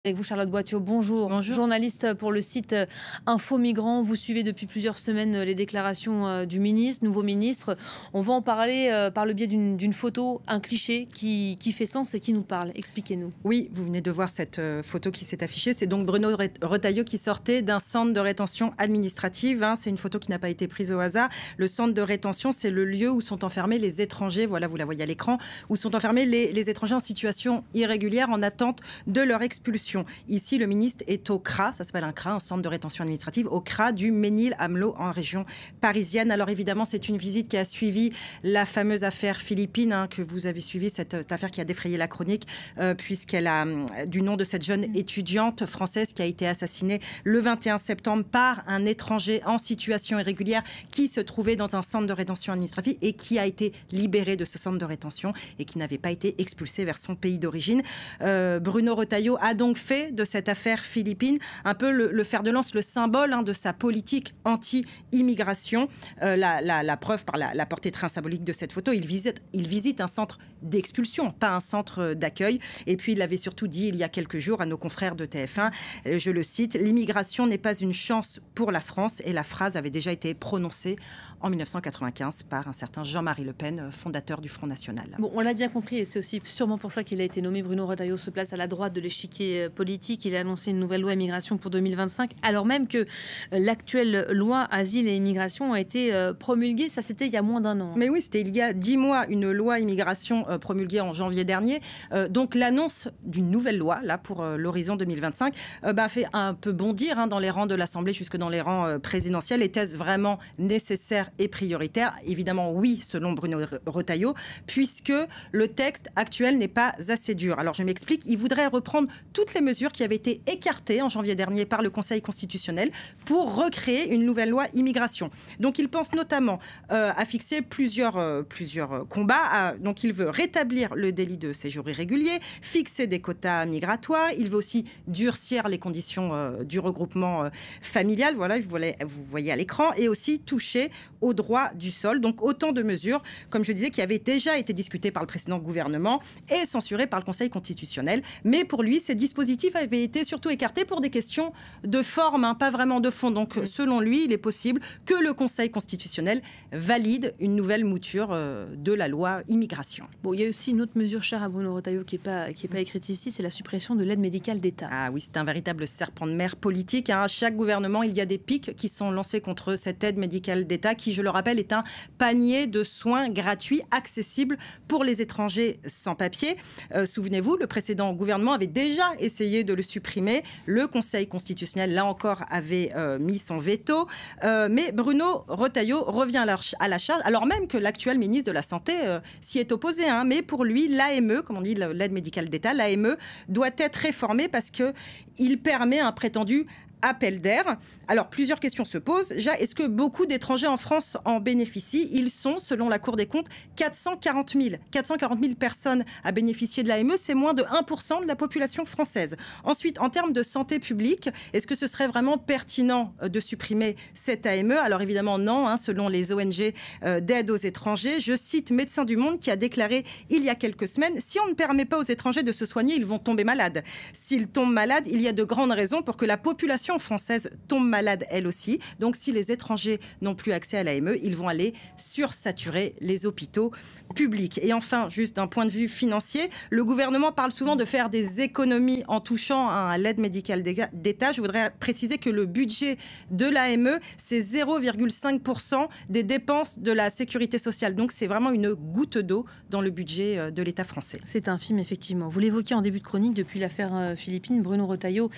Avec vous, Charlotte Boitiot, bonjour. Bonjour. Journaliste pour le site Info Migrants. Vous suivez depuis plusieurs semaines les déclarations du ministre, nouveau ministre. On va en parler par le biais d'une photo, un cliché qui fait sens et qui nous parle. Expliquez-nous. Oui, vous venez de voir cette photo qui s'est affichée. C'est donc Bruno Retailleau qui sortait d'un centre de rétention administrative. C'est une photo qui n'a pas été prise au hasard. Le centre de rétention, c'est le lieu où sont enfermés les étrangers. Voilà, vous la voyez à l'écran, où sont enfermés les étrangers en situation irrégulière en attente de leur expulsion. Ici, le ministre est au CRA, ça s'appelle un CRA, un centre de rétention administrative, au CRA du Ménil-Amelot en région parisienne. Alors évidemment, c'est une visite qui a suivi la fameuse affaire Philippine, que vous avez suivi, cette affaire qui a défrayé la chronique, puisqu'elle a, du nom de cette jeune étudiante française qui a été assassinée le 21 septembre par un étranger en situation irrégulière qui se trouvait dans un centre de rétention administrative et qui a été libéré de ce centre de rétention et qui n'avait pas été expulsé vers son pays d'origine. Bruno Retailleau a donc fait de cette affaire philippine un peu le fer de lance, le symbole de sa politique anti-immigration. La preuve par la portée très symbolique de cette photo, il visite un centre d'expulsion, pas un centre d'accueil. Et puis il avait surtout dit il y a quelques jours à nos confrères de TF1, je le cite, l'immigration n'est pas une chance pour la France, et la phrase avait déjà été prononcée en 1995 par un certain Jean-Marie Le Pen, fondateur du Front National. Bon, on l'a bien compris, et c'est aussi sûrement pour ça qu'il a été nommé. Bruno Retailleau se place à la droite de l'échiquier politique. Il a annoncé une nouvelle loi immigration pour 2025, alors même que l'actuelle loi asile et immigration a été promulguée. Ça, c'était il y a moins d'un an. Mais oui, c'était il y a 10 mois, une loi immigration promulguée en janvier dernier. Donc l'annonce d'une nouvelle loi, là, pour l'horizon 2025, fait un peu bondir dans les rangs de l'Assemblée, jusque dans les rangs présidentiels. Était-ce vraiment nécessaire et prioritaire? Évidemment, oui, selon Bruno Retailleau, puisque le texte actuel n'est pas assez dur. Alors, je m'explique. Il voudrait reprendre toutes les mesures qui avaient été écartées en janvier dernier par le Conseil constitutionnel pour recréer une nouvelle loi immigration. Donc, il pense notamment à fixer plusieurs combats. Donc, il veut rétablir le délit de séjour irrégulier, fixer des quotas migratoires. Il veut aussi durcir les conditions du regroupement familial. Voilà, vous voyez à l'écran. Et aussi toucher au droit du sol. Donc, autant de mesures, comme je disais, qui avaient déjà été discutées par le précédent gouvernement et censurées par le Conseil constitutionnel. Mais pour lui, ces dispositifs avaient été surtout écartés pour des questions de forme, pas vraiment de fond. Donc, selon lui, il est possible que le Conseil constitutionnel valide une nouvelle mouture de la loi immigration. Bon, il y a aussi une autre mesure chère à Bruno Retailleau qui est pas écrite ici, c'est la suppression de l'aide médicale d'État. Ah oui, c'est un véritable serpent de mer politique. À chaque gouvernement, il y a des pics qui sont lancés contre cette aide médicale d'État qui, je le rappelle, est un panier de soins gratuits accessibles pour les étrangers sans papier. Souvenez-vous, le précédent gouvernement avait déjà essayé de le supprimer. Le Conseil constitutionnel, là encore, avait mis son veto. Mais Bruno Retailleau revient à la charge, alors même que l'actuel ministre de la Santé s'y est opposé. Mais pour lui, l'AME, comme on dit, l'aide médicale d'État, l'AME doit être réformée parce qu'il permet un prétendu appel d'air. Alors, plusieurs questions se posent. Déjà, est-ce que beaucoup d'étrangers en France en bénéficient? Ils sont, selon la Cour des comptes, 440 000. 440 000 personnes à bénéficier de l'AME, c'est moins de 1% de la population française. Ensuite, en termes de santé publique, est-ce que ce serait vraiment pertinent de supprimer cette AME? Alors, évidemment, non, selon les ONG d'aide aux étrangers. Je cite Médecins du Monde qui a déclaré il y a quelques semaines, si on ne permet pas aux étrangers de se soigner, ils vont tomber malades. S'ils tombent malades, il y a de grandes raisons pour que la population française tombe malade elle aussi. Donc si les étrangers n'ont plus accès à l'AME, ils vont aller sursaturer les hôpitaux publics. Et enfin, juste d'un point de vue financier, le gouvernement parle souvent de faire des économies en touchant à l'aide médicale d'État. Je voudrais préciser que le budget de l'AME, c'est 0,5% des dépenses de la sécurité sociale. Donc c'est vraiment une goutte d'eau dans le budget de l'État français. C'est infime, effectivement. Vous l'évoquiez en début de chronique, depuis l'affaire Philippine, Bruno Retailleau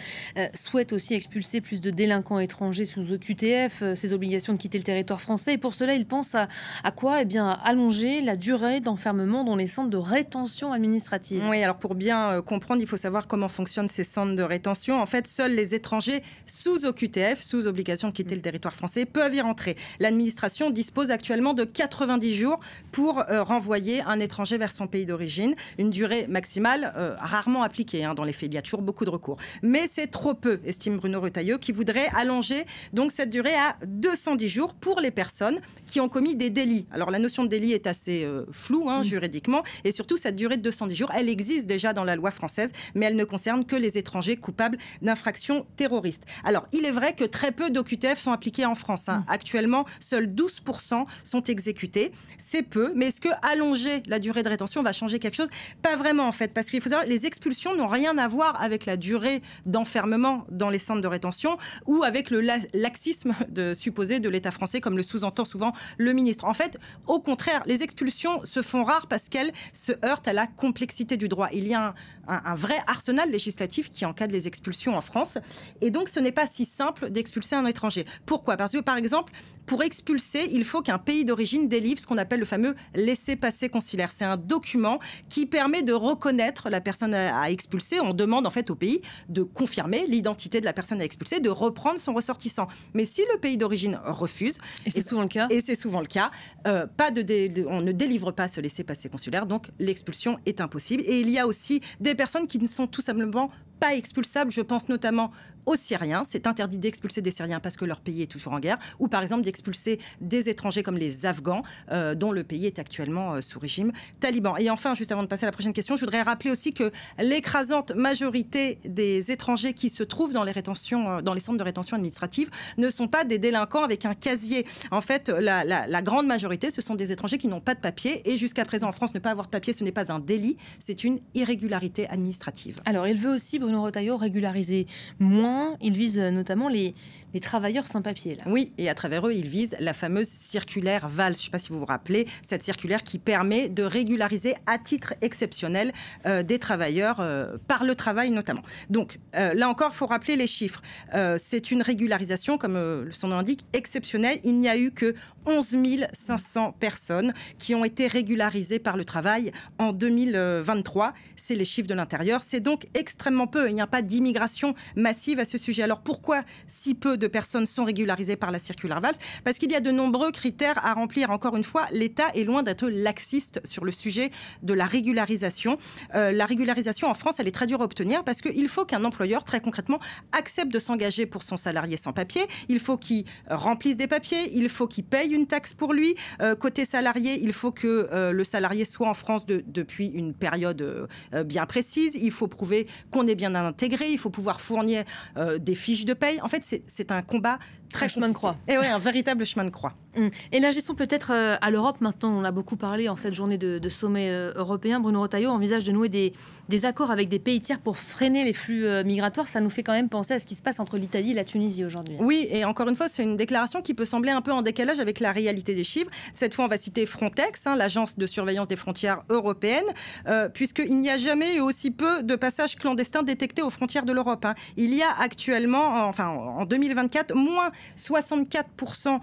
souhaite aussi expulser plus de délinquants étrangers sous OQTF, ses obligations de quitter le territoire français. Et pour cela, il pense à quoi? Eh bien, allonger la durée d'enfermement dans les centres de rétention administrative. Oui, alors pour bien comprendre, il faut savoir comment fonctionnent ces centres de rétention. En fait, seuls les étrangers sous OQTF, sous obligation de quitter le territoire français, peuvent y rentrer. L'administration dispose actuellement de 90 jours pour renvoyer un étranger vers son pays d'origine. Une durée maximale rarement appliquée dans les faits. Il y a toujours beaucoup de recours. Mais c'est trop peu, estime Bruno Retailleau. Retailleau, qui voudrait allonger donc cette durée à 210 jours pour les personnes qui ont commis des délits. Alors la notion de délit est assez floue juridiquement, et surtout cette durée de 210 jours, elle existe déjà dans la loi française, mais elle ne concerne que les étrangers coupables d'infractions terroristes. Alors il est vrai que très peu d'OQTF sont appliqués en France. Actuellement, seuls 12% sont exécutés. C'est peu, mais est-ce que allonger la durée de rétention va changer quelque chose? Pas vraiment en fait, parce qu'il faut savoir, les expulsions n'ont rien à voir avec la durée d'enfermement dans les centres de rétention ou avec le laxisme supposé de l'État français, comme le sous-entend souvent le ministre. En fait, au contraire, les expulsions se font rares parce qu'elles se heurtent à la complexité du droit. Il y a un vrai arsenal législatif qui encadre les expulsions en France, et donc ce n'est pas si simple d'expulser un étranger. Pourquoi? Parce que, par exemple, pour expulser, il faut qu'un pays d'origine délivre ce qu'on appelle le fameux laissez-passer consulaire. C'est un document qui permet de reconnaître la personne à expulser. On demande en fait au pays de confirmer l'identité de la personne à expulser, de reprendre son ressortissant. Mais si le pays d'origine refuse, et c'est souvent le cas, on ne délivre pas ce laissez-passer consulaire, donc l'expulsion est impossible. Et il y a aussi des personnes qui ne sont tout simplement pas expulsables. Je pense notamment aux Syriens. C'est interdit d'expulser des Syriens parce que leur pays est toujours en guerre, ou par exemple d'expulser des étrangers comme les Afghans, dont le pays est actuellement sous régime taliban. Et enfin, juste avant de passer à la prochaine question, je voudrais rappeler aussi que l'écrasante majorité des étrangers qui se trouvent dans les centres de rétention administrative ne sont pas des délinquants avec un casier. En fait, la grande majorité, ce sont des étrangers qui n'ont pas de papier, et jusqu'à présent en France, ne pas avoir de papier, ce n'est pas un délit, c'est une irrégularité administrative. Alors, il veut aussi, Bruno Retailleau, régulariser moins. Il vise notamment les travailleurs sans papier. Là. Oui, et à travers eux, il vise la fameuse circulaire Valls. Je ne sais pas si vous vous rappelez, cette circulaire qui permet de régulariser à titre exceptionnel des travailleurs par le travail notamment. Donc, là encore, il faut rappeler les chiffres. C'est une régularisation, comme son nom l'indique, exceptionnelle. Il n'y a eu que 11 500 personnes qui ont été régularisées par le travail en 2023. C'est les chiffres de l'intérieur. C'est donc extrêmement peu. Il n'y a pas d'immigration massive à ce sujet. Alors pourquoi si peu de personnes sont régularisées par la circulaire Valls? Parce qu'il y a de nombreux critères à remplir. Encore une fois, l'État est loin d'être laxiste sur le sujet de la régularisation. La régularisation en France, elle est très dure à obtenir parce qu'il faut qu'un employeur, très concrètement, accepte de s'engager pour son salarié sans papier. Il faut qu'il remplisse des papiers, il faut qu'il paye une taxe pour lui. Côté salarié, il faut que le salarié soit en France depuis une période bien précise. Il faut prouver qu'on est bien intégré. Il faut pouvoir fournir des fiches de paye. En fait, c'est un combat très chemin de croix. Et oui, un véritable chemin de croix. Élargissons peut-être à l'Europe. Maintenant, on a beaucoup parlé en cette journée de sommet européen. Bruno Retailleau envisage de nouer des accords avec des pays tiers pour freiner les flux migratoires. Ça nous fait quand même penser à ce qui se passe entre l'Italie et la Tunisie aujourd'hui. Oui, et encore une fois, c'est une déclaration qui peut sembler un peu en décalage avec la réalité des chiffres. Cette fois, on va citer Frontex, l'agence de surveillance des frontières européennes, puisqu'il n'y a jamais eu aussi peu de passages clandestins détectés aux frontières de l'Europe. Il y a actuellement, en 2024, moins 64%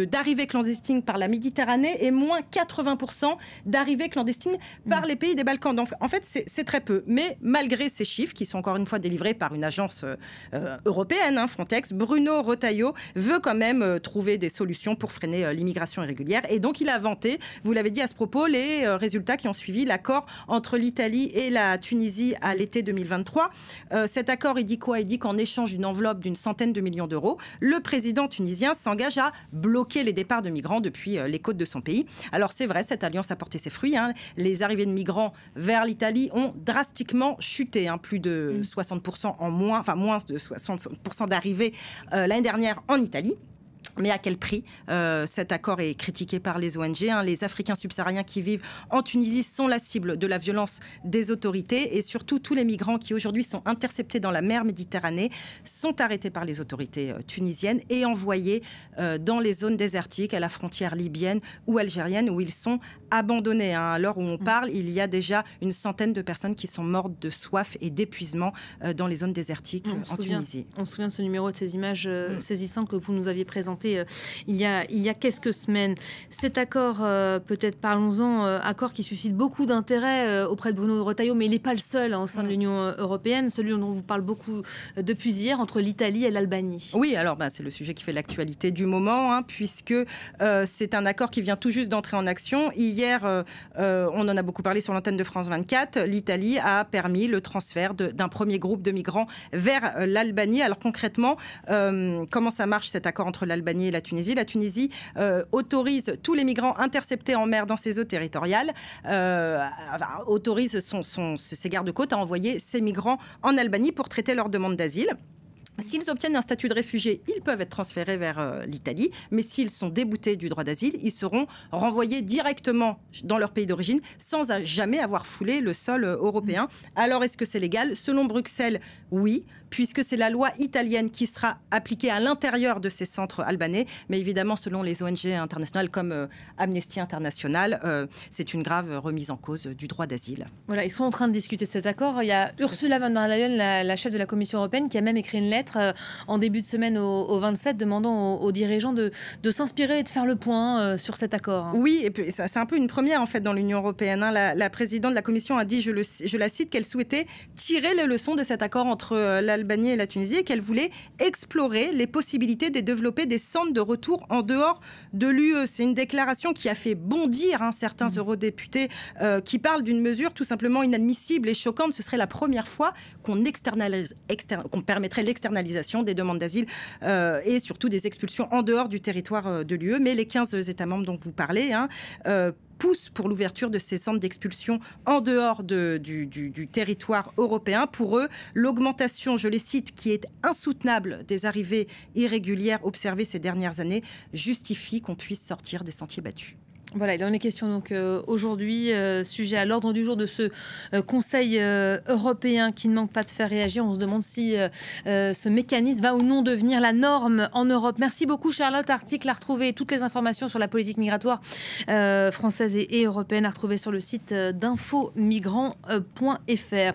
d'arrivées clandestines par la Méditerranée et moins 80% d'arrivées clandestines par les pays des Balkans. Donc, en fait, c'est très peu. Mais malgré ces chiffres, qui sont encore une fois délivrés par une agence européenne, Frontex, Bruno Retailleau veut quand même trouver des solutions pour freiner l'immigration irrégulière. Et donc, il a vanté, vous l'avez dit à ce propos, les résultats qui ont suivi l'accord entre l'Italie et la Tunisie à l'été 2023. Cet accord, il dit quoi? Il dit qu'en échange d'une enveloppe d'une centaine de millions d'euros, le président tunisien s'engage à bloquer les départs de migrants depuis les côtes de son pays. Alors c'est vrai, cette alliance a porté ses fruits. Les arrivées de migrants vers l'Italie ont drastiquement chuté. Plus de 60% en moins, moins de 60% d'arrivées l'année dernière en Italie. Mais à quel prix? Cet accord est critiqué par les ONG. Les Africains subsahariens qui vivent en Tunisie sont la cible de la violence des autorités, et surtout tous les migrants qui aujourd'hui sont interceptés dans la mer Méditerranée sont arrêtés par les autorités tunisiennes et envoyés dans les zones désertiques à la frontière libyenne ou algérienne, où ils sont abandonnés. À l'heure où on parle, il y a déjà une centaine de personnes qui sont mortes de soif et d'épuisement dans les zones désertiques en Tunisie. On se souvient de ce numéro, de ces images saisissantes que vous nous aviez présentées il y a quelques semaines. Cet accord, peut-être parlons-en, accord qui suscite beaucoup d'intérêt auprès de Bruno Retailleau, mais il n'est pas le seul au sein de l'Union européenne, celui dont on vous parle beaucoup depuis hier, entre l'Italie et l'Albanie. Oui, alors c'est le sujet qui fait l'actualité du moment, puisque c'est un accord qui vient tout juste d'entrer en action. Il hier, on en a beaucoup parlé sur l'antenne de France 24, l'Italie a permis le transfert d'un premier groupe de migrants vers l'Albanie. Alors concrètement, comment ça marche cet accord entre l'Albanie et la Tunisie? La Tunisie autorise tous les migrants interceptés en mer dans ses eaux territoriales, autorise ses gardes-côtes à envoyer ces migrants en Albanie pour traiter leur demande d'asile. S'ils obtiennent un statut de réfugié, ils peuvent être transférés vers l'Italie, mais s'ils sont déboutés du droit d'asile, ils seront renvoyés directement dans leur pays d'origine sans jamais avoir foulé le sol européen. Alors, est-ce que c'est légal? Selon Bruxelles, oui, puisque c'est la loi italienne qui sera appliquée à l'intérieur de ces centres albanais. Mais évidemment, selon les ONG internationales comme Amnesty International, c'est une grave remise en cause du droit d'asile. Voilà, ils sont en train de discuter de cet accord. Il y a Ursula von der Leyen, la chef de la Commission européenne, qui a même écrit une lettre en début de semaine au 27, demandant aux dirigeants de s'inspirer et de faire le point sur cet accord. Oui, et puis c'est un peu une première en fait dans l'Union européenne. La présidente de la Commission a dit, je la cite, qu'elle souhaitait tirer les leçons de cet accord entre l'Albanie et la Tunisie et qu'elle voulait explorer les possibilités de développer des centres de retour en dehors de l'UE. C'est une déclaration qui a fait bondir certains eurodéputés qui parlent d'une mesure tout simplement inadmissible et choquante. Ce serait la première fois qu'on permettrait l'externalisation des demandes d'asile et surtout des expulsions en dehors du territoire de l'UE. Mais les 15 États membres dont vous parlez poussent pour l'ouverture de ces centres d'expulsion en dehors du territoire européen. Pour eux, l'augmentation, je les cite, qui est insoutenable des arrivées irrégulières observées ces dernières années, justifie qu'on puisse sortir des sentiers battus. Voilà, il en est question donc aujourd'hui, sujet à l'ordre du jour de ce Conseil européen qui ne manque pas de faire réagir. On se demande si ce mécanisme va ou non devenir la norme en Europe. Merci beaucoup Charlotte. Article à retrouver, toutes les informations sur la politique migratoire française et européenne à retrouver sur le site d'infomigrants.fr.